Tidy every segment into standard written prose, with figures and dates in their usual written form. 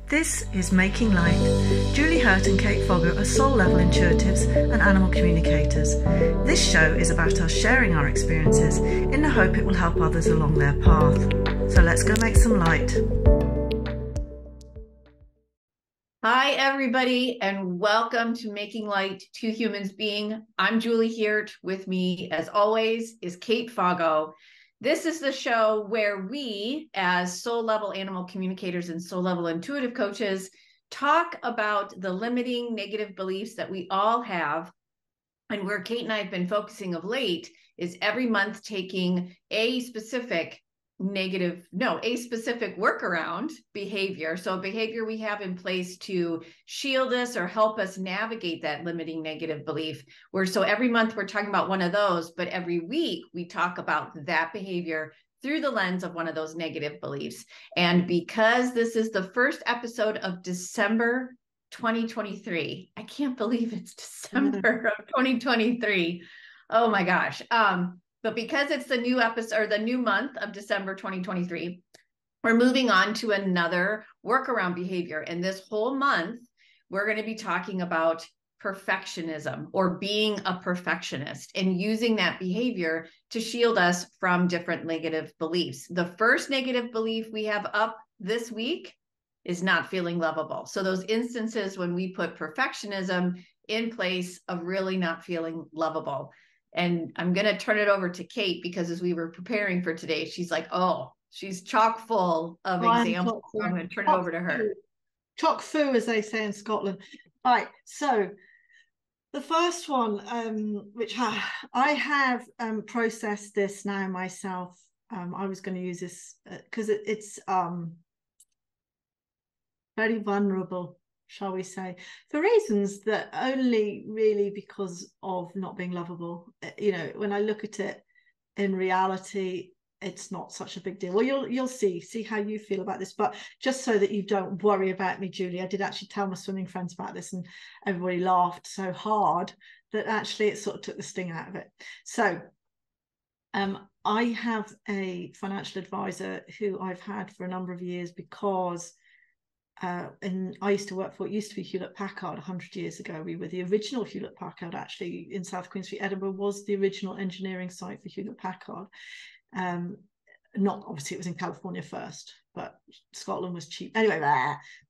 This is Making Light. Julie Hurt and Kate Fogger are soul-level intuitives and animal communicators. This show is about us sharing our experiences in the hope it will help others along their path. So let's go make some light. Hi, everybody, and welcome to Making Light, Two Humans Being. I'm Julie Hurt. With me, as always, is Kate Foggo. This is the show where we, as soul-level animal communicators and soul-level intuitive coaches, talk about the limiting negative beliefs that we all have. And where Kate and I have been focusing of late is every month taking a specific workaround behavior. So a behavior we have in place to shield us or help us navigate that limiting negative belief. So every month we're talking about one of those, but every week we talk about that behavior through the lens of one of those negative beliefs. And because this is the first episode of December 2023, I can't believe it's December of 2023. Oh my gosh. But because it's the new episode or the new month of December 2023, we're moving on to another workaround behavior. And this whole month, we're going to be talking about perfectionism or being a perfectionist and using that behavior to shield us from different negative beliefs. The first negative belief we have up this week is not feeling lovable. So those instances when we put perfectionism in place of really not feeling lovable. And I'm going to turn it over to Kate because as we were preparing for today, she's like, oh, she's chock full of examples. So I'm going to turn it over to her. Chock full, as they say in Scotland. All right, so the first one, which I have processed this now myself. I was going to use this because it's very vulnerable, shall we say, for reasons that only really because of not being lovable. You know, when I look at it in reality, it's not such a big deal. Well, you'll see how you feel about this, but just so that you don't worry about me, Julie, I did actually tell my swimming friends about this and everybody laughed so hard that actually it sort of took the sting out of it. So I have a financial advisor who I've had for a number of years because and I used to work for, it used to be Hewlett-Packard 100 years ago. We were the original Hewlett-Packard, actually, in South Queen Street. Edinburgh was the original engineering site for Hewlett-Packard. Not obviously, it was in California first, but Scotland was cheap. Anyway,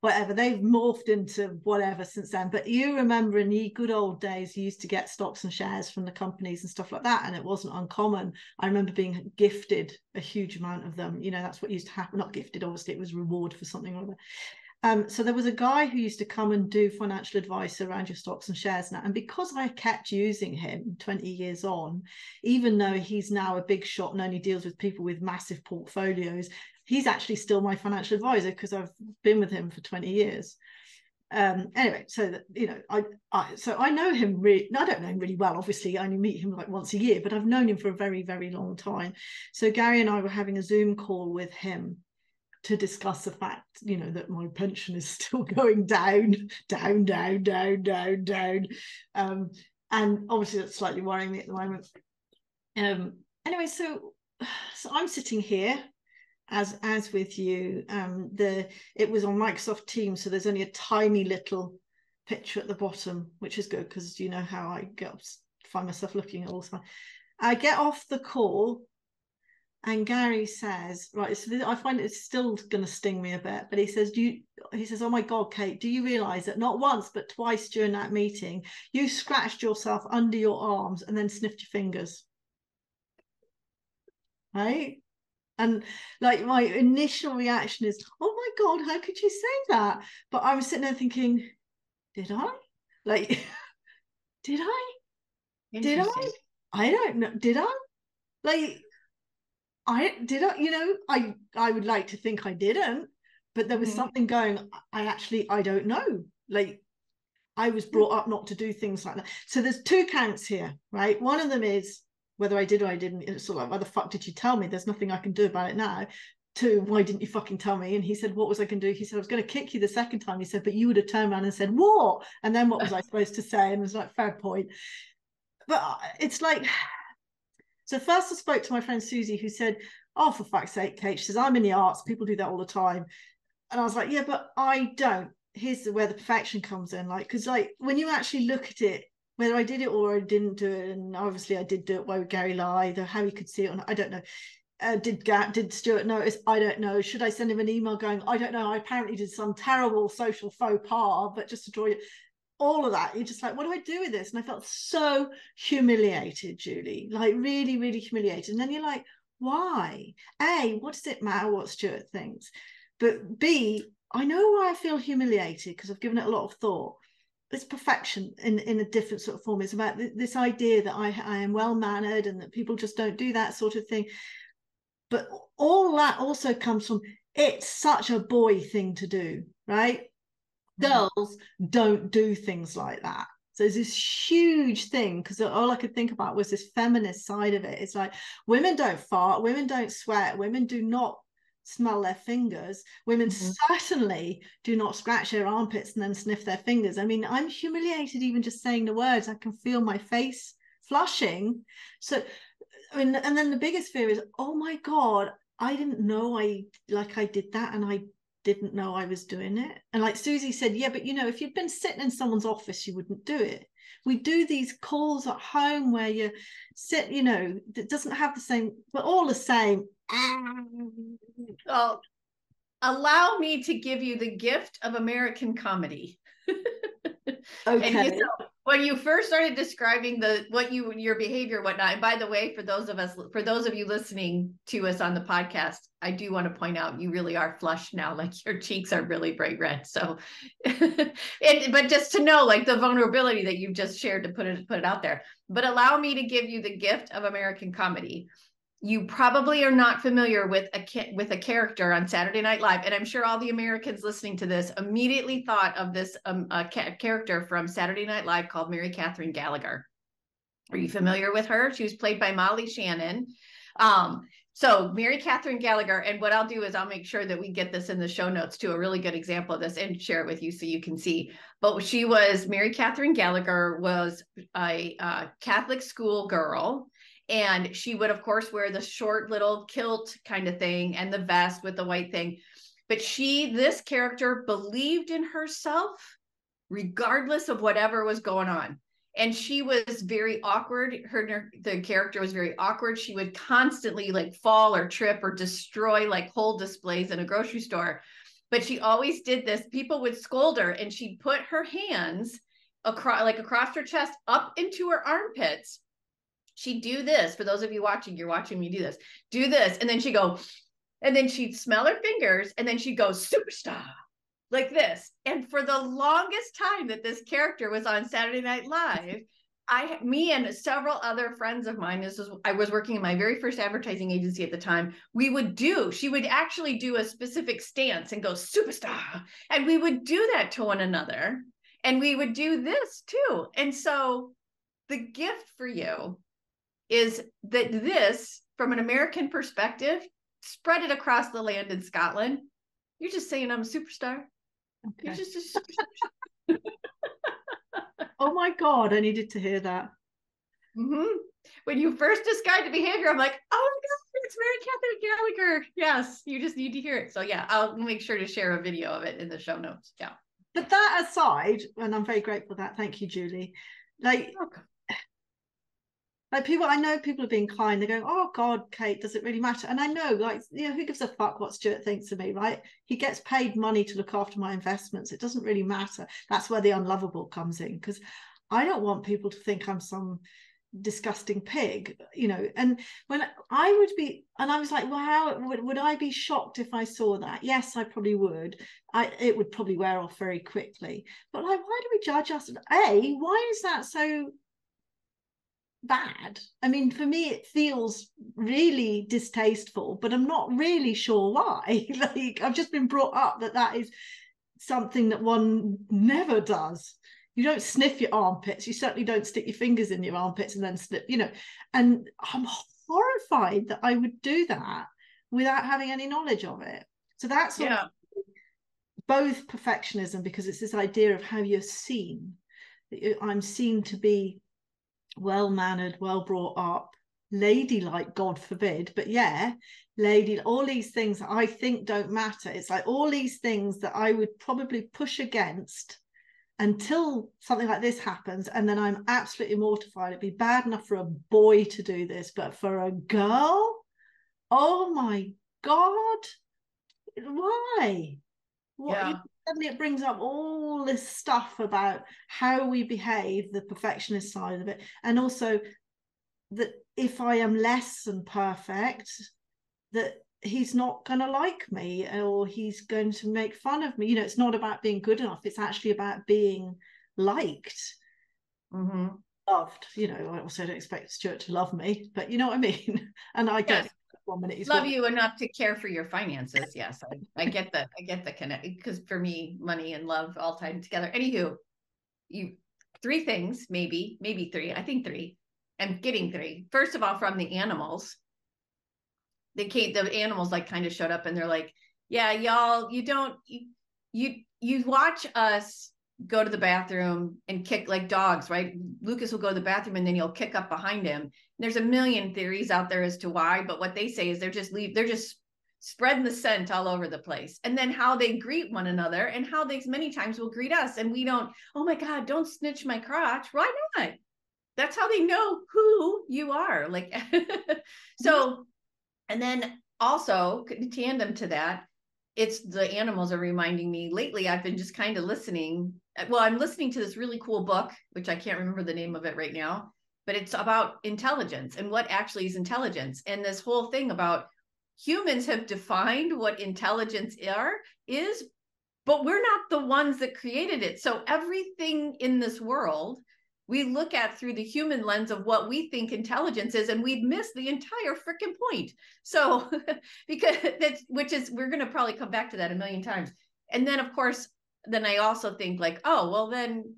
whatever. They've morphed into whatever since then. But you remember in the good old days, you used to get stocks and shares from the companies and stuff like that, and it wasn't uncommon. I remember being gifted a huge amount of them. You know, that's what used to happen. Not gifted, obviously, it was reward for something or other. So there was a guy who used to come and do financial advice around your stocks and shares now. And because I kept using him 20 years on, even though he's now a big shot and only deals with people with massive portfolios, he's actually still my financial advisor because I've been with him for 20 years. Anyway, so that, you know, I know him really. I don't know him really well, obviously. I only meet him like once a year, but I've known him for a very, very long time. So Gary and I were having a Zoom call with him to discuss the fact, you know, that my pension is still going down. And obviously that's slightly worrying me at the moment. Anyway, so I'm sitting here as with you. It was on Microsoft Teams, so there's only a tiny little picture at the bottom, which is good because you know how I find myself looking at all the time. I get off the call. And Gary says, right, so I find it's still going to sting me a bit, but he says, oh my God, Kate, do you realize that not once, but twice during that meeting, you scratched yourself under your arms and then sniffed your fingers? Right? And like my initial reaction is, oh my God, how could you say that? But I was sitting there thinking, did I? Like, did I? Did I? I don't know. Did I? Like, you know, I would like to think I didn't, but there was something going, I don't know. Like, I was brought up not to do things like that. So there's two counts here, right? One of them is whether I did or I didn't. It's sort of like, why the fuck did you tell me? There's nothing I can do about it now. Two, why didn't you fucking tell me? And he said, what was I going to do? He said, I was going to kick you the second time. He said, but you would have turned around and said, what? And then what was I supposed to say? And it was like, fair point. But it's like, so first I spoke to my friend Susie, who said, oh, for fuck's sake, Kate, she says, I'm in the arts. People do that all the time. And I was like, yeah, but I don't. Here's where the perfection comes in. Like, because like when you actually look at it, whether I did it or I didn't do it, and obviously I did do it with Gary lied, or how you could see it, I don't know. Did Stuart notice? I don't know. Should I send him an email going, I don't know, I apparently did some terrible social faux pas, but just to draw you, all of that, you're just like, what do I do with this? And I felt so humiliated, Julie, like really, really humiliated. And then you're like, why? A, what does it matter what Stuart thinks? But B, I know why I feel humiliated because I've given it a lot of thought. It's perfection in a different sort of form. It's about this idea that I am well mannered and that people just don't do that sort of thing. But all that also comes from, it's such a boy thing to do, right? Girls don't do things like that. So there's this huge thing, because all I could think about was this feminist side of it. It's like, women don't fart, women don't sweat, women do not smell their fingers, women certainly do not scratch their armpits and then sniff their fingers. I mean, I'm humiliated even just saying the words. I can feel my face flushing. So I mean, and then the biggest fear is, oh my God, I didn't know I did that, and I didn't know I was doing it. And like Susie said, yeah, but you know, if you'd been sitting in someone's office, you wouldn't do it. We do these calls at home where you sit, you know, it doesn't have the same, but all the same. Well, allow me to give you the gift of American comedy. Okay. And when you first started describing your behavior, whatnot, and by the way, for those of you listening to us on the podcast, I do want to point out you really are flushed now, like your cheeks are really bright red. So, but just to know, like the vulnerability that you've just shared, to put it out there. But allow me to give you the gift of American comedy. You probably are not familiar with a character on Saturday Night Live, and I'm sure all the Americans listening to this immediately thought of this character from Saturday Night Live called Mary Catherine Gallagher. Are you familiar with her? She was played by Molly Shannon. So Mary Catherine Gallagher, and what I'll do is I'll make sure that we get this in the show notes too, a really good example of this, and share it with you so you can see. But Mary Catherine Gallagher was a Catholic school girl. And she would, of course, wear the short little kilt kind of thing and the vest with the white thing. But this character believed in herself regardless of whatever was going on. And she was very awkward. The character was very awkward. She would constantly like fall or trip or destroy like whole displays in a grocery store. But she always did this. People would scold her, and she'd put her hands across her chest up into her armpits. She'd do this. For those of you watching, you're watching me do this. And then she'd smell her fingers, and then she'd go superstar like this. And for the longest time that this character was on Saturday Night Live, me and several other friends of mine, I was working in my very first advertising agency at the time. She would actually do a specific stance and go superstar. And we would do that to one another. And we would do this too. And so the gift for you is that this, from an American perspective, spread it across the land in Scotland. You're just saying I'm a superstar. Okay. You're just a superstar. Oh my God, I needed to hear that. When you first described the behavior, I'm like, oh my God, it's Mary Catherine Gallagher. Yes, you just need to hear it. So yeah, I'll make sure to share a video of it in the show notes. Yeah. But that aside, and I'm very grateful for that. Thank you, Julie. Like people, I know people are being kind. They're going, oh God, Kate, does it really matter? And I know, like, you know, who gives a fuck what Stuart thinks of me, right? He gets paid money to look after my investments. It doesn't really matter. That's where the unlovable comes in, because I don't want people to think I'm some disgusting pig, you know. And when I was like, well, how would I be shocked if I saw that? Yes, I probably would. It would probably wear off very quickly. But like, why do we judge us? Why is that so bad? I mean, for me it feels really distasteful, but I'm not really sure why. Like, I've just been brought up that is something that one never does. You don't sniff your armpits, you certainly don't stick your fingers in your armpits and then snip, you know. And I'm horrified that I would do that without having any knowledge of it. So that's both perfectionism, because it's this idea of how you're seen. I'm seen to be well-mannered, well brought up, ladylike, God forbid, but yeah, lady, all these things that I think don't matter. It's like all these things that I would probably push against until something like this happens, and then I'm absolutely mortified. It'd be bad enough for a boy to do this, but for a girl, oh my God, why? What, Yeah. suddenly it brings up all this stuff about how we behave, the perfectionist side of it, and also that if I am less than perfect, that he's not going to like me, or he's going to make fun of me. It's not about being good enough. It's actually about being liked, Mm-hmm. loved. I also don't expect Stuart to love me, but you know what I mean. And I don't. Yes. 1 minute he's Love got you enough to care for your finances. Yes, I get the connect, because for me, money and love all tied together. Anywho, you three things, maybe three. I think three. I'm getting three. First of all, from the animals, the animals like kind of showed up and they're like, yeah, y'all, you watch us go to the bathroom and kick like dogs, right? Lucas will go to the bathroom and then you'll kick up behind him. There's a million theories out there as to why, but what they say is they're just spreading the scent all over the place. And then how they greet one another and how they many times will greet us. And we don't, oh my God, don't snitch my crotch. Why not? That's how they know who you are. Like, so, and then also tandem to that, it's the animals are reminding me lately. I've been just kind of listening. Well, I'm listening to this really cool book, which I can't remember the name of it right now, but it's about intelligence and what actually is intelligence. And this whole thing about humans have defined what intelligence is, but we're not the ones that created it. So everything in this world we look at through the human lens of what we think intelligence is, and we'd miss the entire freaking point. So because we're going to probably come back to that a million times. And then of course, then I also think like, oh, well then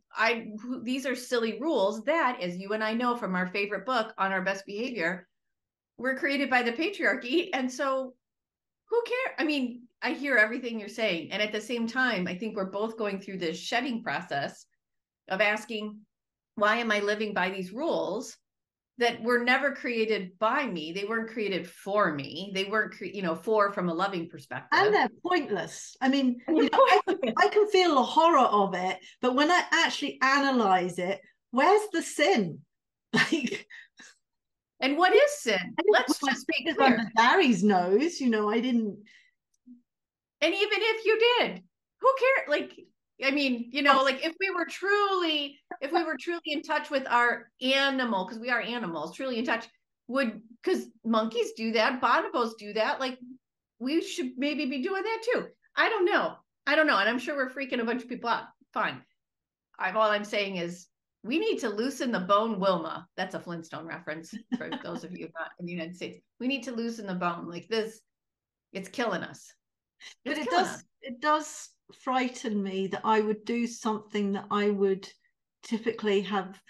these are silly rules that, as you and I know from our favorite book on our best behavior, were created by the patriarchy. And so who cares? I mean, I hear everything you're saying. And at the same time, I think we're both going through this shedding process of asking, why am I living by these rules that were never created by me? They weren't created for me. They weren't, for from a loving perspective. And they're pointless. I mean, I can feel the horror of it, but when I actually analyze it, where's the sin? Like, and what is sin? Let's just be clear. Under Gary's nose, I didn't. And even if you did, who cares? Like, I mean, like if we were truly in touch with our animal, because we are animals, truly in touch, because monkeys do that, bonobos do that, like we should maybe be doing that too. I don't know. And I'm sure we're freaking a bunch of people out. Fine. All I'm saying is we need to loosen the bone, Wilma. That's a Flintstone reference for those of you not in the United States. We need to loosen the bone. Like this, it's killing us. But it does frighten me that I would do something that I would typically have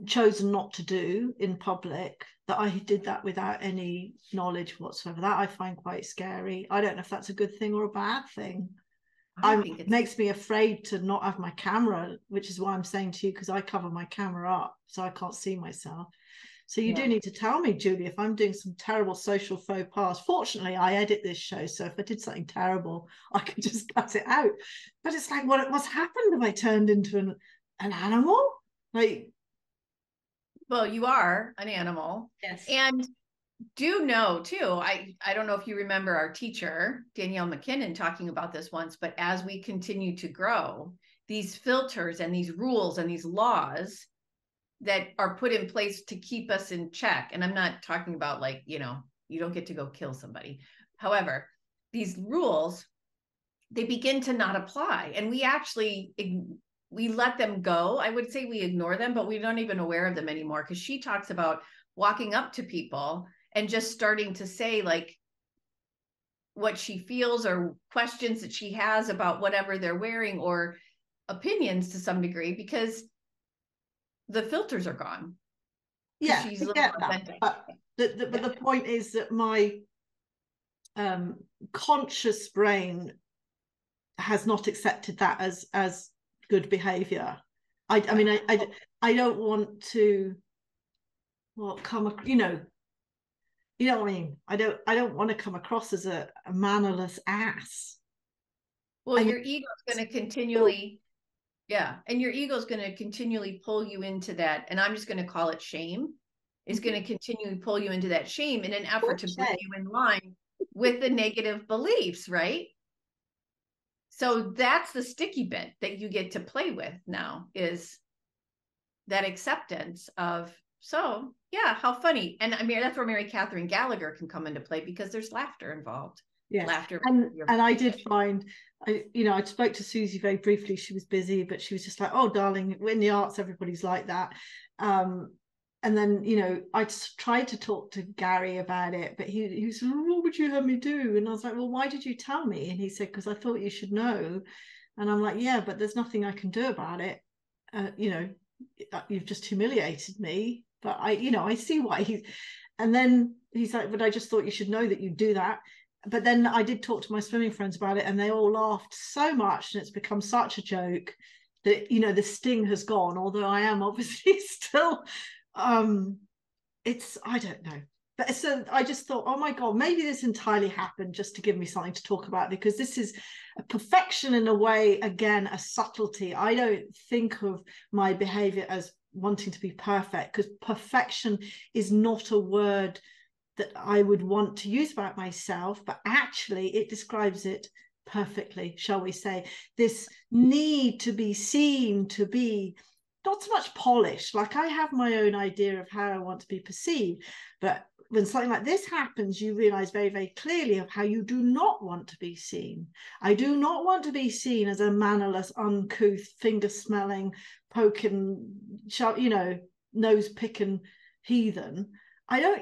chosen not to do in public, that I did that without any knowledge whatsoever. That I find quite scary. I don't know if that's a good thing or a bad thing. It makes me afraid to not have my camera, which is why I'm saying to you, because I cover my camera up so I can't see myself. So you do need to tell me, Julie, if I'm doing some terrible social faux pas. Fortunately, I edit this show, so if I did something terrible, I could just cut it out. But it's like, what's happened? Have I turned into an animal? Like, well, you are an animal. yes. And do know too, I don't know if you remember our teacher, Danielle McKinnon, talking about this once, but as we continue to grow, these filters and these rules and these laws that are put in place to keep us in check. And I'm not talking about like, you don't get to go kill somebody. However, these rules, they begin to not apply. And we let them go. I would say we ignore them, but we're not even aware of them anymore. Because she talks about walking up to people and just starting to say like what she feels or questions that she has about whatever they're wearing or opinions to some degree, because the filters are gone. Yeah, I get that. But the point is that my conscious brain has not accepted that as good behavior. I mean, I don't want to well, you know what I mean? I don't want to come across as a mannerless ass. Well, I mean, your ego is going to continually, yeah, and your ego is going to continually pull you into that. And I'm just going to call it shame. Is going to continually pull you into that shame in an effort to bring you in line with the negative beliefs, right? So that's the sticky bit that you get to play with now, is that acceptance of, so yeah, how funny. And I mean, that's where Mary Catherine Gallagher can come into play, because there's laughter involved. Yes. Laughter. And I did find, I spoke to Susie very briefly. She was busy, but she was just like, oh, darling, in the arts, everybody's like that. And then, I tried to talk to Gary about it, but he said, well, what would you have me do? And I was like, well, why did you tell me? And he said, because I thought you should know. And I'm like, yeah, but there's nothing I can do about it. You've just humiliated me. But I see why and then he's like, but I just thought you should know that you do that. But then I did talk to my swimming friends about it, and they all laughed so much, and it's become such a joke that the sting has gone, although I am obviously still it's, I don't know. But so I just thought, oh my God, maybe this entirely happened just to give me something to talk about, because this is a perfection in a way, again, a subtlety. I don't think of my behavior as wanting to be perfect, because perfection is not a word that I would want to use about myself, but actually it describes it perfectly, shall we say. This need to be seen, to be not so much polished. Like, I have my own idea of how I want to be perceived, but when something like this happens, you realize very, very clearly of how you do not want to be seen. I do not want to be seen as a mannerless, uncouth, finger smelling, poking, nose picking heathen. I don't,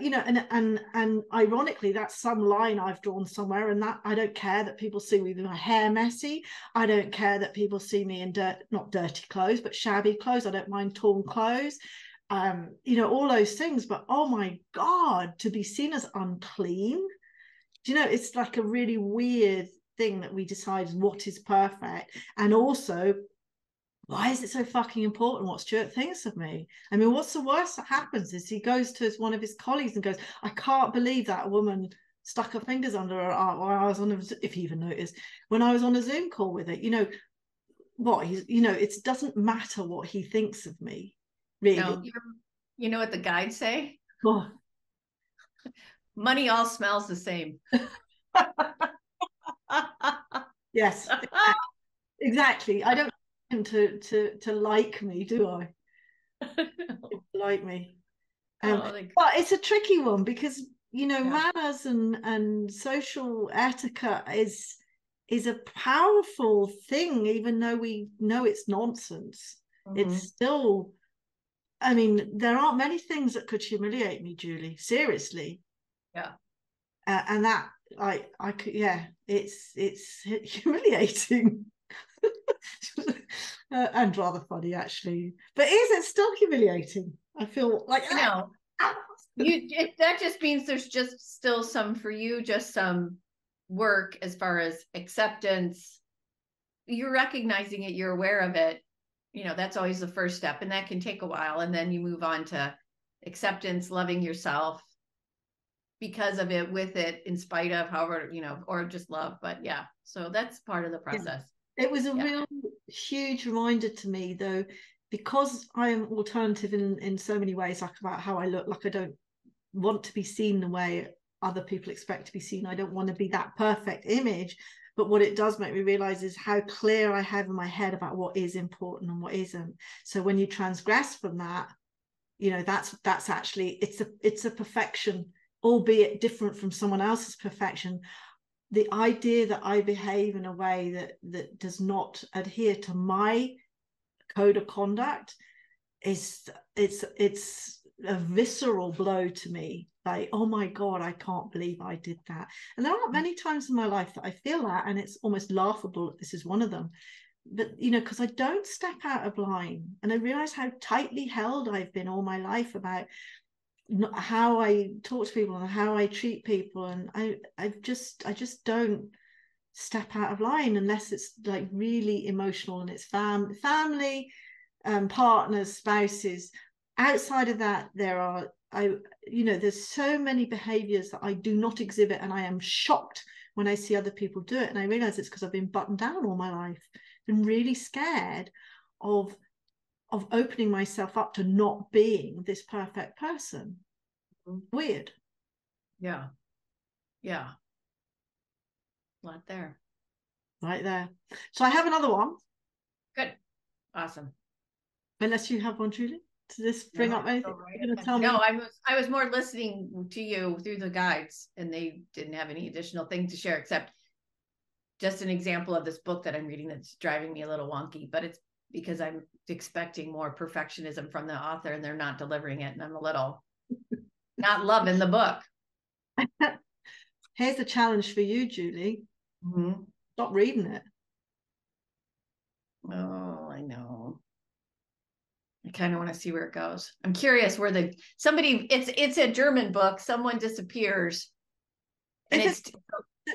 and ironically, that's some line I've drawn somewhere, and that I don't care that people see me with my hair messy. I don't care that people see me in not dirty clothes, but shabby clothes. I don't mind torn clothes, all those things. But oh my God, to be seen as unclean, it's like a really weird thing that we decide what is perfect. And also, why is it so fucking important what Stuart thinks of me? I mean, what's the worst that happens is he goes to one of his colleagues and goes, I can't believe that woman stuck her fingers under her arm while I was on if he even noticed, when I was on a Zoom call with it. It doesn't matter what he thinks of me, really. No, you know what the guides say? Oh. Money all smells the same. Yes, exactly. I don't want him to like me, do I? Like me. But it's a tricky one, because manners and social etiquette is a powerful thing, even though we know it's nonsense. It's still, I mean, there aren't many things that could humiliate me, Julie, seriously. Yeah. And that I could, yeah, it's humiliating. And rather funny, actually. But is it still humiliating? I feel like, that just means there's just still some work as far as acceptance. You're recognizing it, you're aware of it. That's always the first step, and that can take a while. And then you move on to acceptance, loving yourself because of it, with it, in spite of, however, or just love. But yeah, so that's part of the process. It was a real huge reminder to me, though, because I am alternative in so many ways, like about how I look. Like, I don't want to be seen the way other people expect to be seen. I don't want to be that perfect image. But what it does make me realize is how clear I have in my head about what is important and what isn't. So when you transgress from that, that's actually, it's a perfection, albeit different from someone else's perfection. The idea that I behave in a way that does not adhere to my code of conduct it's a visceral blow to me. Like, oh my God, I can't believe I did that. And there aren't many times in my life that I feel that, and it's almost laughable that this is one of them. But because I don't step out of line, and I realize how tightly held I've been all my life about how I talk to people and how I treat people, and I just don't step out of line unless it's like really emotional, and it's family, partners, spouses. Outside of that, there are there's so many behaviors that I do not exhibit, and I am shocked when I see other people do it. And I realize it's because I've been buttoned down all my life, been really scared of opening myself up to not being this perfect person. Weird. Yeah. Yeah. A lot there. Right there. So I have another one. Good. Awesome. Unless you have one, Julie, to this bring up anything. Right. You're gonna tell me? No, I was more listening to you through the guides, and they didn't have any additional thing to share, except just an example of this book that I'm reading that's driving me a little wonky, but it's because I'm expecting more perfectionism from the author and they're not delivering it. And I'm a little not loving the book. Here's a challenge for you, Julie. Mm-hmm. Stop reading it. Oh, I know. I kind of want to see where it goes. I'm curious where it's a German book. Someone disappears. And it's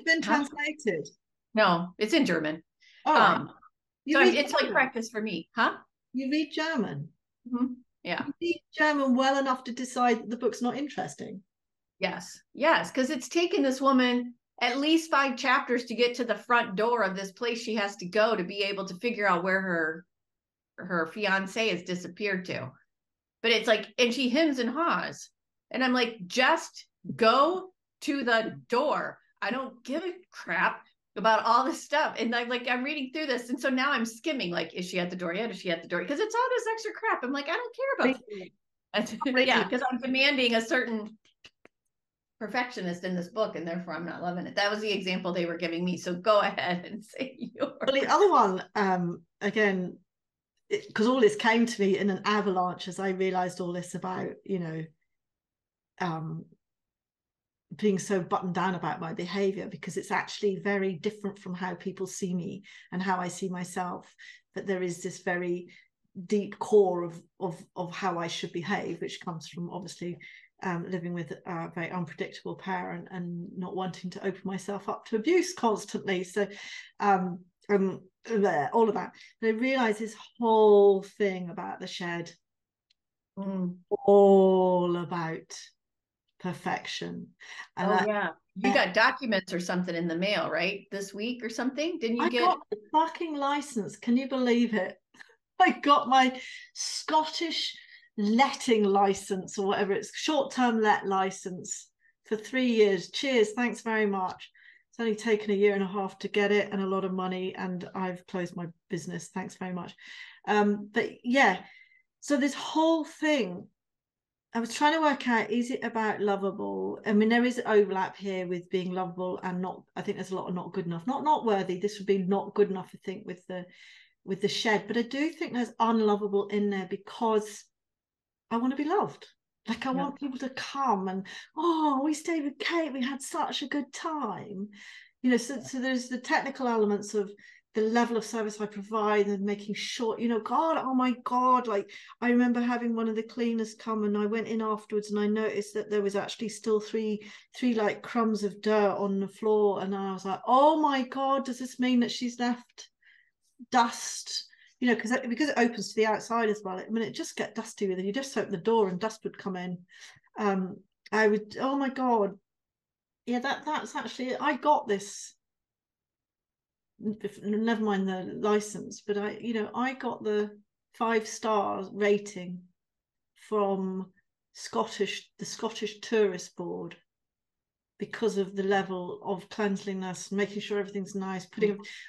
been translated. No, it's in German. All right. It's like practice for me, huh? You read German. Mm-hmm. Yeah. You read German well enough to decide that the book's not interesting. Yes, because it's taken this woman at least 5 chapters to get to the front door of this place she has to go to be able to figure out where her fiance has disappeared to. But it's like, and she hems and haws. And I'm like, just go to the door. I don't give a crap about all this stuff. And I'm reading through this. And so now I'm skimming, like, is she at the door yet? Is she at the door? Because it's all this extra crap. I'm like, I don't care about it. Yeah, because I'm demanding a certain perfectionist in this book, and therefore I'm not loving it. That was the example they were giving me. So go ahead and say yours. Well, the other one, again, because all this came to me in an avalanche as I realized all this about, being so buttoned down about my behavior, because it's actually very different from how people see me and how I see myself. That there is this very deep core of how I should behave, which comes from obviously living with a very unpredictable parent and not wanting to open myself up to abuse constantly. So all of that. And I realized this whole thing about the shed, all about perfection. And you got documents or something in the mail, right? This week or something? Didn't you get? I got the fucking license. Can you believe it? I got my Scottish letting license, or whatever it's, short-term let license, for 3 years. Cheers, thanks very much. It's only taken 1.5 years to get it, and a lot of money, and I've closed my business, thanks very much. But yeah, so this whole thing, I was trying to work out, is it about lovable? I mean, there is overlap here with being lovable and not. I think there's a lot of not good enough, not worthy. This would be not good enough, I think, with the shed. But I do think there's unlovable in there, because I want to be loved. Like, I want people to come and, oh, we stayed with Kate, we had such a good time. So there's the technical elements of the level of service I provide and making sure, God, oh my God, like, I remember having one of the cleaners come, and I went in afterwards and I noticed that there was actually still three like crumbs of dirt on the floor. And I was like, oh my God, does this mean that she's left dust? Because it opens to the outside as well. I mean, it just get dusty with it. You just open the door and dust would come in. I would, oh my God. Yeah, that's actually, I got this, never mind the license, but I got the 5-star rating from the Scottish Tourist Board, because of the level of cleanliness, making sure everything's nice.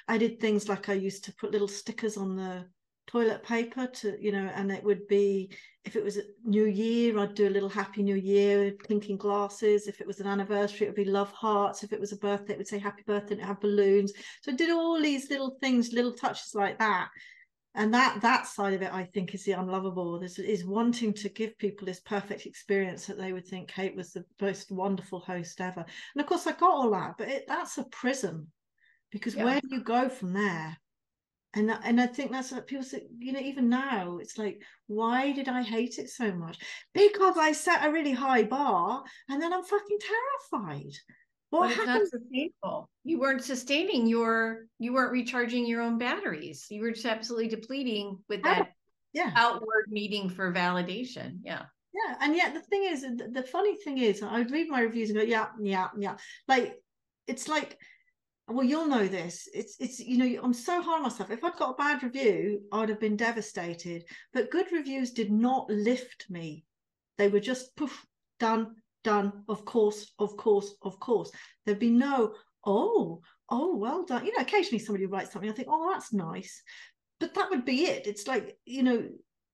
I did things like, I used to put little stickers on the toilet paper to, and it would be, if it was a New Year, I'd do a little Happy New Year, clinking glasses. If it was an anniversary, it would be love hearts. If it was a birthday, it would say happy birthday, and it had balloons. So I did all these little things, little touches like that. And that side of it, I think, is the unlovable. This is wanting to give people this perfect experience that they would think Kate was the most wonderful host ever. And of course, I got all that, but that's a prison, because where do you go from there? And I think that's what people say, even now, it's like, why did I hate it so much? Because I set a really high bar, and then I'm fucking terrified. But it's not sustainable. You weren't sustaining you weren't recharging your own batteries. You were just absolutely depleting with that outward needing for validation. Yeah. Yeah, and yet the thing is, the funny thing is, I'd read my reviews and go, yeah, yeah, yeah. Like, it's like, well, you'll know this. It's you know, I'm so hard on myself. If I'd got a bad review, I'd have been devastated. But good reviews did not lift me. They were just poof, done, done. Of course, of course, of course. There'd be no, oh, well done. You know, occasionally somebody writes something, I think, oh, that's nice. But that would be it. It's like, you know,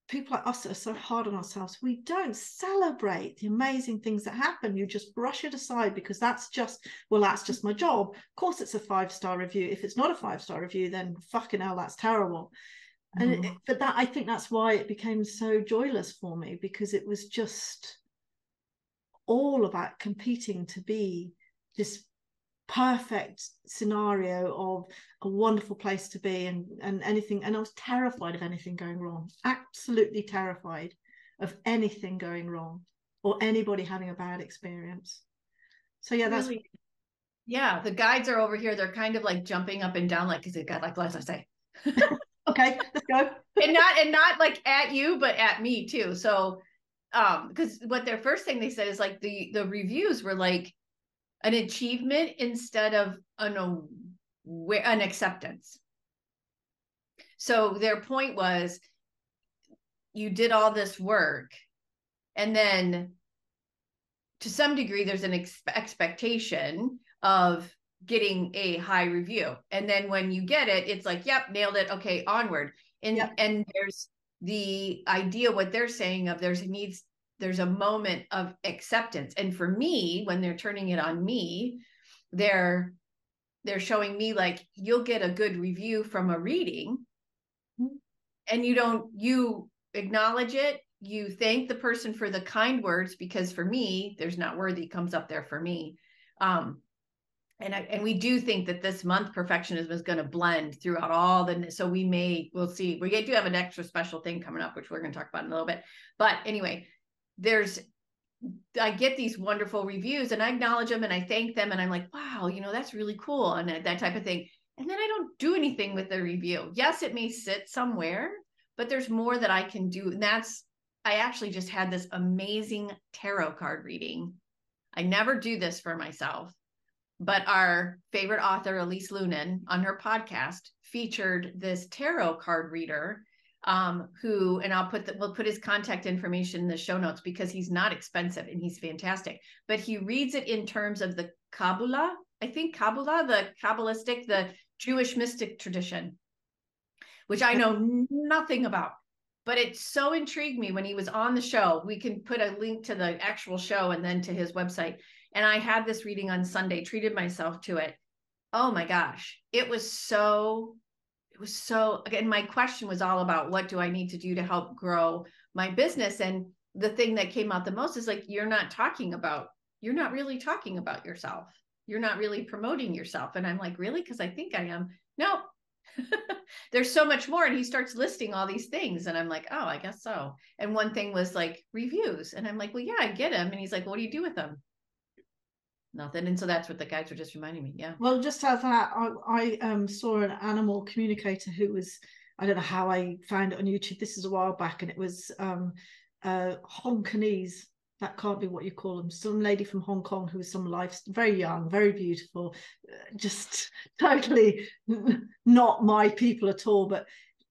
people like us that are so hard on ourselves, we don't celebrate the amazing things that happen. You just brush it aside because that's just, well, that's just my job. Of course, it's a 5-star review. If it's not a 5-star review, then fucking hell, that's terrible. And but that, I think that's why it became so joyless for me, because it was just all about competing to be this perfect scenario of a wonderful place to be, and anything, and I was terrified of anything going wrong, absolutely terrified of anything going wrong or anybody having a bad experience. So yeah, that's really, yeah, the guides are over here, they're kind of like jumping up and down, like, is it got like, let's say okay, let's go. and not like at you, but at me too. So because what their first thing they said is like the reviews were like an achievement instead of an acceptance. So their point was, you did all this work, and then to some degree there's an expectation of getting a high review, and then when you get it, it's like, yep, nailed it, okay, onward. And Yep. and there's the idea, what they're saying of there's a moment of acceptance. And for me, when they're turning it on me, they're showing me like, you'll get a good review from a reading, and you acknowledge it, you thank the person for the kind words, because for me, there's not worthy comes up there for me. And we do think that this month perfectionism is going to blend throughout all the, so we'll see. We do have an extra special thing coming up, which we're going to talk about in a little bit. But anyway, I get these wonderful reviews and I acknowledge them and I thank them. And I'm like, wow, you know, that's really cool. And that type of thing. And then I don't do anything with the review. Yes, it may sit somewhere, but there's more that I can do. And I actually just had this amazing tarot card reading. I never do this for myself, but our favorite author, Elise Lunan, on her podcast featured this tarot card reader who, and we'll put his contact information in the show notes, because he's not expensive and he's fantastic, but he reads it in terms of the Kabbalah, the Kabbalistic, the Jewish mystic tradition, which I know nothing about, but it so intrigued me when he was on the show. We can put a link to the actual show and then to his website. And I had this reading on Sunday, treated myself to it. Oh my gosh. It was so, again, my question was all about, what do I need to do to help grow my business? And the thing that came out the most is like, you're not really talking about yourself. You're not really promoting yourself. And I'm like, really? Because I think I am. No, there's so much more. And he starts listing all these things. And I'm like, oh, I guess so. And one thing was like reviews. And I'm like, well, yeah, I get them. And he's like, what do you do with them? Nothing. And so that's what the guys were just reminding me. Yeah. Well, just as that, I saw an animal communicator who was, I don't know how I found it on YouTube. This is a while back, and it was Hong Kongese. That can't be what you call them. Some lady from Hong Kong who was very young, very beautiful, just totally not my people at all. But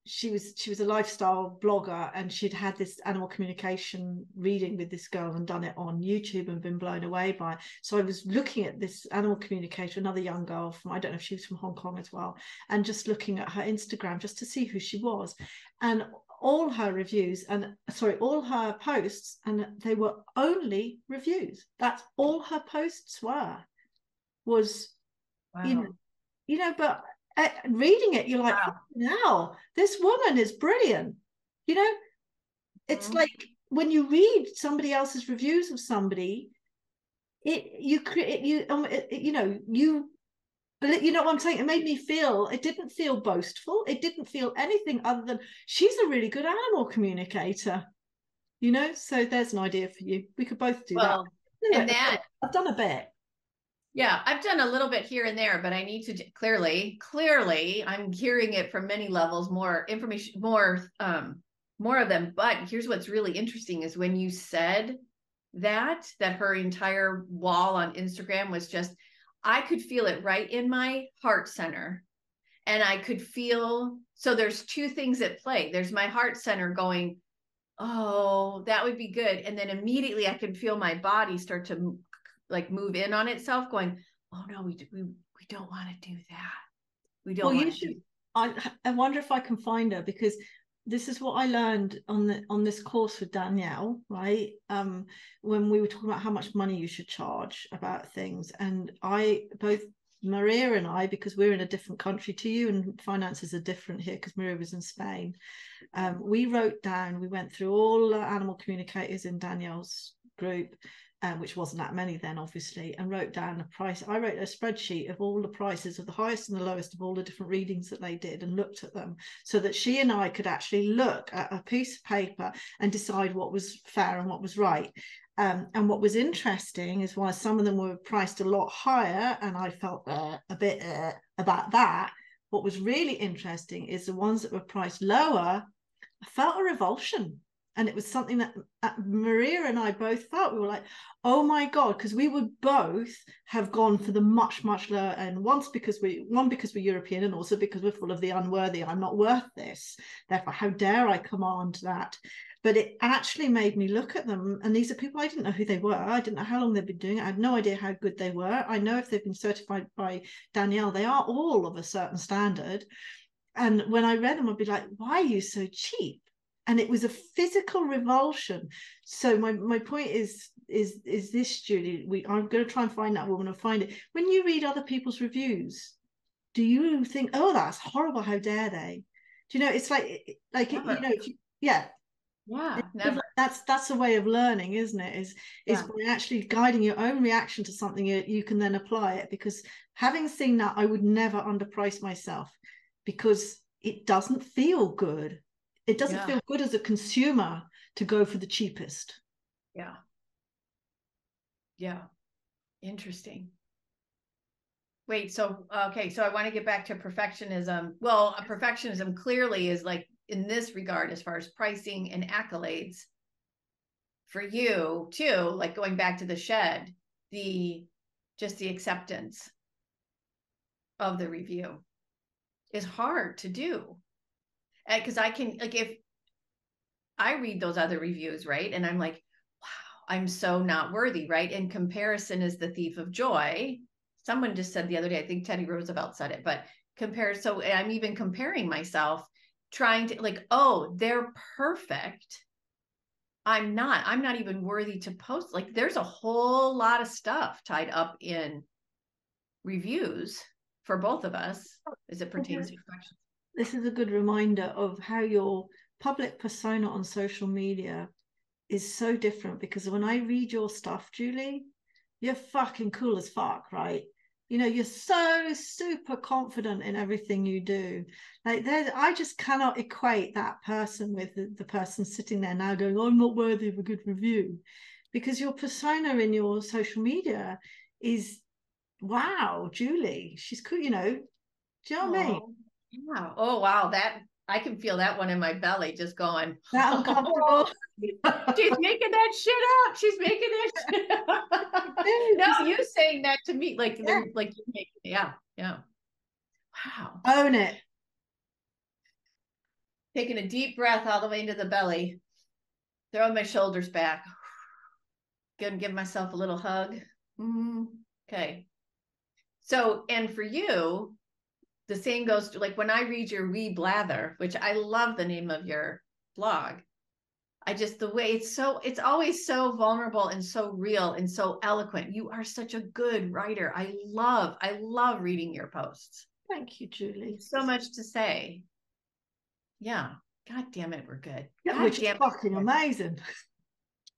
she was a lifestyle blogger, and she'd had this animal communication reading with this girl and done it on YouTube and been blown away by it. So I was looking at this animal communicator, another young girl from, I don't know if she was from Hong Kong as well, and just looking at her Instagram just to see who she was. And all her all her posts, and they were only reviews. That's all her posts were, was, Wow. but reading it, you're like, wow. Now this woman is brilliant. It's like when you read somebody else's reviews of somebody, you know what I'm saying? It didn't feel boastful. It didn't feel anything other than, she's a really good animal communicator. So there's an idea for you. We could both do that. And that I've done a bit. Yeah, I've done a little bit here and there, but I need to clearly, I'm hearing it from many levels, more information, more more of them. But here's what's really interesting is when you said that her entire wall on Instagram was just, I could feel it right in my heart center. And I could feel, so there's two things at play. There's my heart center going, oh, that would be good. And then immediately I can feel my body start to like move in on itself going, oh no, we don't want to do that. We don't want to do that. I wonder if I can find her, because this is what I learned on this course with Danielle, right? When we were talking about how much money you should charge about things. And both Maria and I, because we're in a different country to you and finances are different here because Maria was in Spain, we went through all the animal communicators in Danielle's group, which wasn't that many then, obviously, and wrote down the price. I wrote a spreadsheet of all the prices of the highest and the lowest of all the different readings that they did and looked at them so that she and I could actually look at a piece of paper and decide what was fair and what was right. And what was interesting is while some of them were priced a lot higher, and I felt a bit about that, what was really interesting is the ones that were priced lower, I felt a revulsion. And it was something that Maria and I both felt. We were like, oh my God, because we would both have gone for the much, much lower end. One, because we're European, and also because we're full of the unworthy. I'm not worth this. Therefore, how dare I command that? But it actually made me look at them. And these are people, I didn't know who they were. I didn't know how long they've been doing it. I had no idea how good they were. I know if they've been certified by Danielle, they are all of a certain standard. And when I read them, I'd be like, why are you so cheap? And it was a physical revulsion. So my point is this, Julie. I'm going to try and find that woman and find it. When you read other people's reviews, do you think, oh, that's horrible? How dare they? Do you know? It's like Never. you know, yeah. Yeah, never. That's a way of learning, isn't it? Is by actually guiding your own reaction to something, you can then apply it. Because having seen that, I would never underprice myself because it doesn't feel good. It doesn't feel good as a consumer to go for the cheapest. Yeah. Yeah. Interesting. Wait, so I want to get back to perfectionism. Well, perfectionism clearly is like in this regard, as far as pricing and accolades for you too, like going back to the shed, just the acceptance of the review is hard to do. Because I can, like, if I read those other reviews, right, and I'm like, wow, I'm so not worthy, right? And comparison is the thief of joy. Someone just said the other day, I think Teddy Roosevelt said it, but so I'm even comparing myself, trying to like, oh, they're perfect. I'm not even worthy to post. Like, there's a whole lot of stuff tied up in reviews for both of us as it pertains to perfection. This is a good reminder of how your public persona on social media is so different, because when I read your stuff, Julie, you're fucking cool as fuck, right? You know, you're so super confident in everything you do. Like, I just cannot equate that person with the person sitting there now going, I'm not worthy of a good review, because your persona in your social media is, wow, Julie, she's cool, you know. Do you know what I mean? Yeah. Oh, wow. That I can feel that one in my belly just going. That uncomfortable. She's making that shit up. She's making that shit up. No, you saying that to me, like they're like you make, yeah. Wow. Own it. Taking a deep breath all the way into the belly. Throwing my shoulders back. Gonna give myself a little hug. Okay. So, and for you, the same goes to, like, when I read your wee blather, which I love the name of your blog. I just, the way it's always so vulnerable and so real and so eloquent. You are such a good writer. I love reading your posts. Thank you, Julie. So much to say. Yeah. God damn it, we're good. Yeah, which is fucking amazing.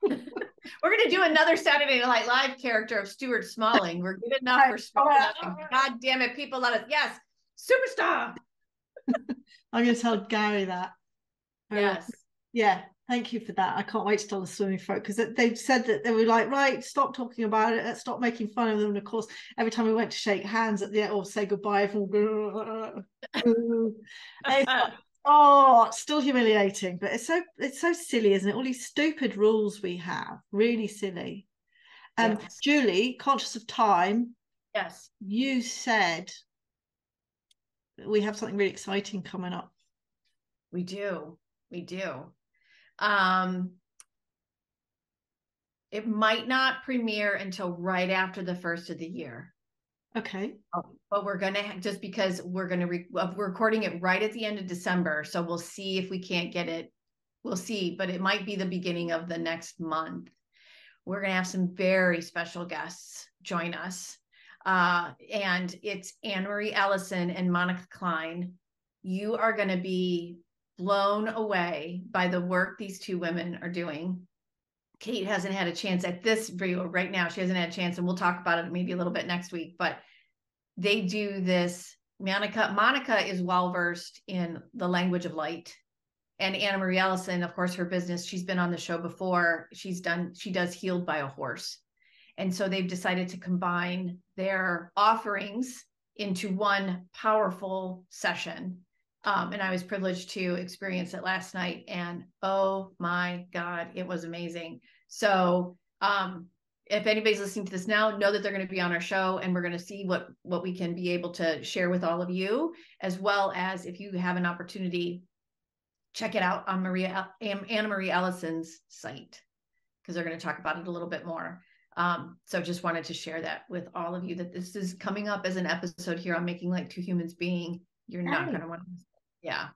We're going to do another Saturday Night Live character of Stuart Smalling. We're good enough for Smalling. God damn it, people love it. Yes. Superstar. I'm going to tell Gary that. Yes. Yeah. Thank you for that. I can't wait to tell the swimming folk, because they've said that they were like, right, stop talking about it. Let's stop making fun of them. And of course, every time we went to shake hands at the end or say goodbye, everyone Oh, it's still humiliating, but it's so silly, isn't it? All these stupid rules we have, really silly. Yes. Julie, conscious of time, Yes. you said we have something really exciting coming up. We do. We do. Um, it might not premiere until right after the first of the year. Okay. But we're going to, just because we're going to, we're recording it right at the end of December. So we'll see if we can't get it. We'll see, but it might be the beginning of the next month. We're going to have some very special guests join us. And it's Anne-Marie Ellison and Monica Klein. You are going to be blown away by the work these two women are doing. Kate hasn't had a chance at this video right now. She hasn't had a chance, and we'll talk about it maybe a little bit next week, but they do this. Monica is well-versed in the language of light. And Anne-Marie Ellison, of course, her business, she's been on the show before. She does Healed by a Horse. And so they've decided to combine their offerings into one powerful session. And I was privileged to experience it last night. And oh my God, it was amazing. So if anybody's listening to this now, know that they're going to be on our show, and we're going to see what we can be able to share with all of you, as well as if you have an opportunity, check it out on Anne-Marie Ellison's site, because they're going to talk about it a little bit more. So just wanted to share that with all of you, that this is coming up as an episode here on Making Like Two Humans Being. You're not going to want to. Yeah.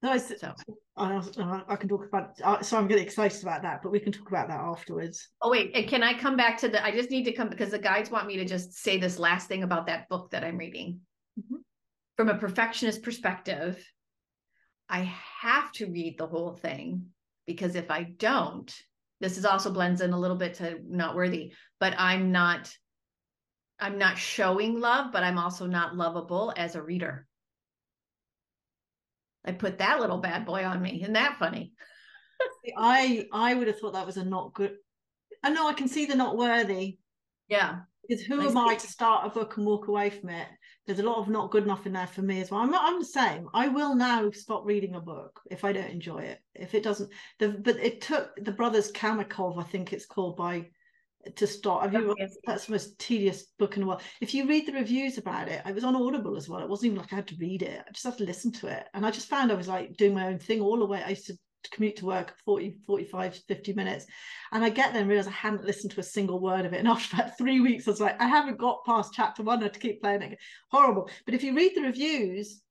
No, so I can talk about. So I'm getting excited about that, but we can talk about that afterwards. Oh wait, and can I come back to I just need to come, because the guides want me to just say this last thing about that book that I'm reading. Mm-hmm. From a perfectionist perspective, I have to read the whole thing, because if I don't, this is also blends in a little bit to Not Worthy, but I'm not showing love, but I'm also not lovable as a reader. I put that little bad boy on me. Isn't that funny? I would have thought that was a not good. I know, I can see the not worthy. Yeah. Because who am I to start a book and walk away from it? There's a lot of not good enough in there for me as well. I'm the same. I will now stop reading a book if I don't enjoy it. If it doesn't, but it took the brothers Kamakov, I think it's called, to start. That's the most tedious book in the world. If you read the reviews about it, I was on Audible as well. It wasn't even like I had to read it. I just had to listen to it. And I just found I was like doing my own thing all the way. I used to commute to work 40, 45, 50 minutes. And I get there and realize I hadn't listened to a single word of it. And after about 3 weeks, I was like, I haven't got past chapter 1. I had to keep playing it. Horrible. But if you read the reviews,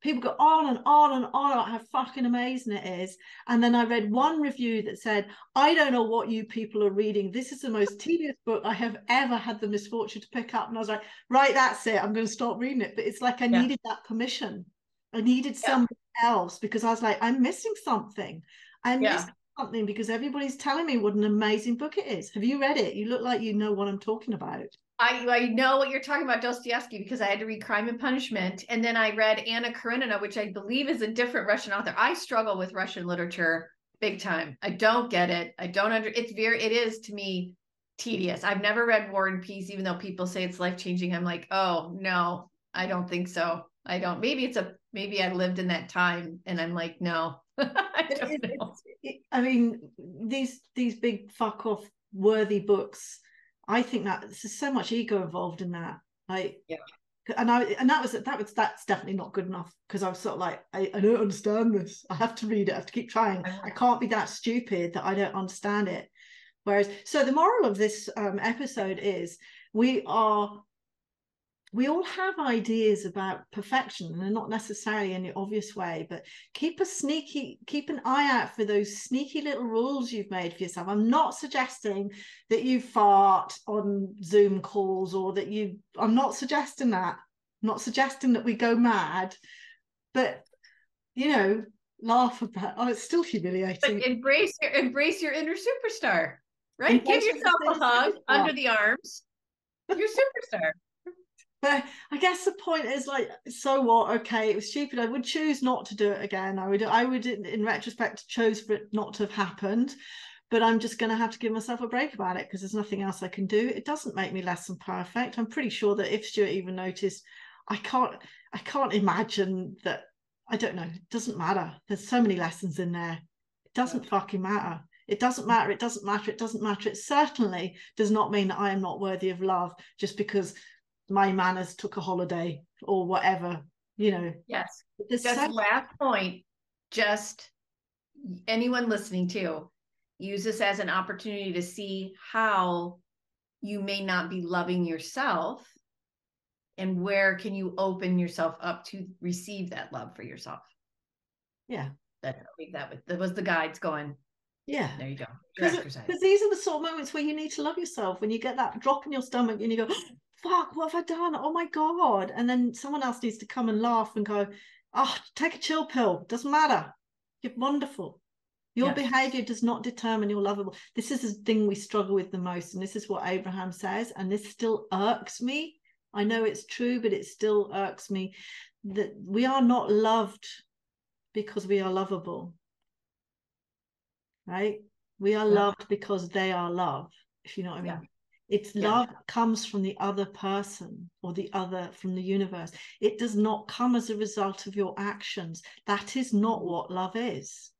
people go on and on and on about how fucking amazing it is. And then I read one review that said, I don't know what you people are reading. This is the most tedious book I have ever had the misfortune to pick up. And I was like, right, that's it. I'm going to stop reading it. But it's like I needed that permission. I needed something else, because I was like, I'm missing something. I'm missing something, because everybody's telling me what an amazing book it is. Have you read it? You look like you know what I'm talking about. I know what you're talking about, Dostoevsky, because I had to read Crime and Punishment. And then I read Anna Karenina, which I believe is a different Russian author. I struggle with Russian literature big time. I don't get it. It is to me tedious. I've never read War and Peace, even though people say it's life-changing. I'm like, oh no, I don't think so. I don't. Maybe I lived in that time and I'm like, no. I mean, these big fuck off worthy books, I think that there's so much ego involved in that. That's definitely not good enough, because I was sort of like, I don't understand this. I have to read it. I have to keep trying. I can't be that stupid that I don't understand it. Whereas, so the moral of this episode is we all have ideas about perfection, and not necessarily in the obvious way, but keep an eye out for those sneaky little rules you've made for yourself. I'm not suggesting that you fart on Zoom calls, or I'm not suggesting that. I'm not suggesting that we go mad, but laugh about. Oh, it's still humiliating. But embrace your inner superstar, right? Give yourself a hug under the arms. You're superstar. But I guess the point is, like, so what? Okay, it was stupid. I would choose not to do it again. I would in retrospect chose for it not to have happened, but I'm just going to have to give myself a break about it, because there's nothing else I can do. It doesn't make me less than perfect. I'm pretty sure that if Stuart even noticed, I can't imagine that I don't know. It doesn't matter. There's so many lessons in there. It doesn't fucking matter. It doesn't matter. It doesn't matter. It doesn't matter. It certainly does not mean that I am not worthy of love just because my manners took a holiday or whatever, you know. Yes. Just so last point, just anyone listening to, use this as an opportunity to see how you may not be loving yourself, and where can you open yourself up to receive that love for yourself. Yeah. That was the guides going. Yeah. There you go. Because these are the sort of moments where you need to love yourself, when you get that drop in your stomach and you go, fuck, what have I done? Oh my God. And then someone else needs to come and laugh and go, oh, take a chill pill. Doesn't matter. You're wonderful. Your behavior does not determine your lovable. This is the thing we struggle with the most. And this is what Abraham says. And this still irks me. I know it's true, but it still irks me that we are not loved because we are lovable. Right? We are loved because they are love, if you know what I mean. It's love comes from the other person or the other from the universe. It does not come as a result of your actions. That is not what love is.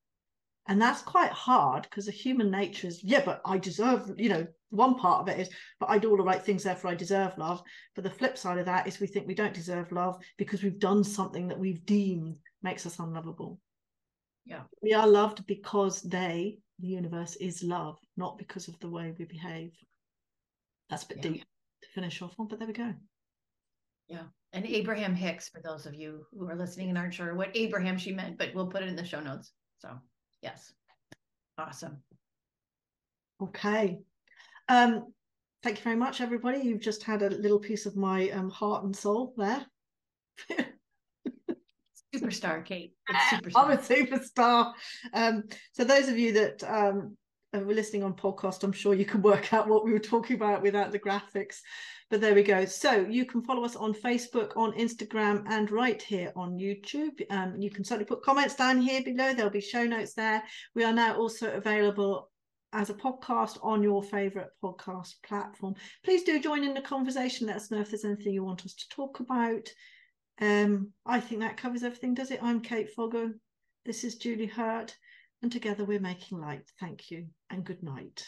And that's quite hard, because the human nature is, yeah, but I deserve, you know, one part of it is, but I do all the right things, therefore I deserve love. But the flip side of that is we think we don't deserve love because we've done something that we've deemed makes us unlovable. Yeah. We are loved because the universe is love, not because of the way we behave. That's a bit deep to finish off on, but there we go. Yeah. And Abraham Hicks, for those of you who are listening and aren't sure what Abraham she meant, but we'll put it in the show notes. So yes. Awesome. Okay. Thank you very much, everybody. You've just had a little piece of my heart and soul there. Superstar, Kate. Superstar. I'm a superstar. So those of you that were listening on podcast, I'm sure you can work out what we were talking about without the graphics. But there we go. So you can follow us on Facebook, on Instagram, and right here on YouTube. You can certainly put comments down here below. There'll be show notes there. We are now also available as a podcast on your favorite podcast platform. Please do join in the conversation. Let us know if there's anything you want us to talk about. I think that covers everything, does it? I'm Kate Foggo. This is Julie Hurt, and together we're making light. Thank you and good night.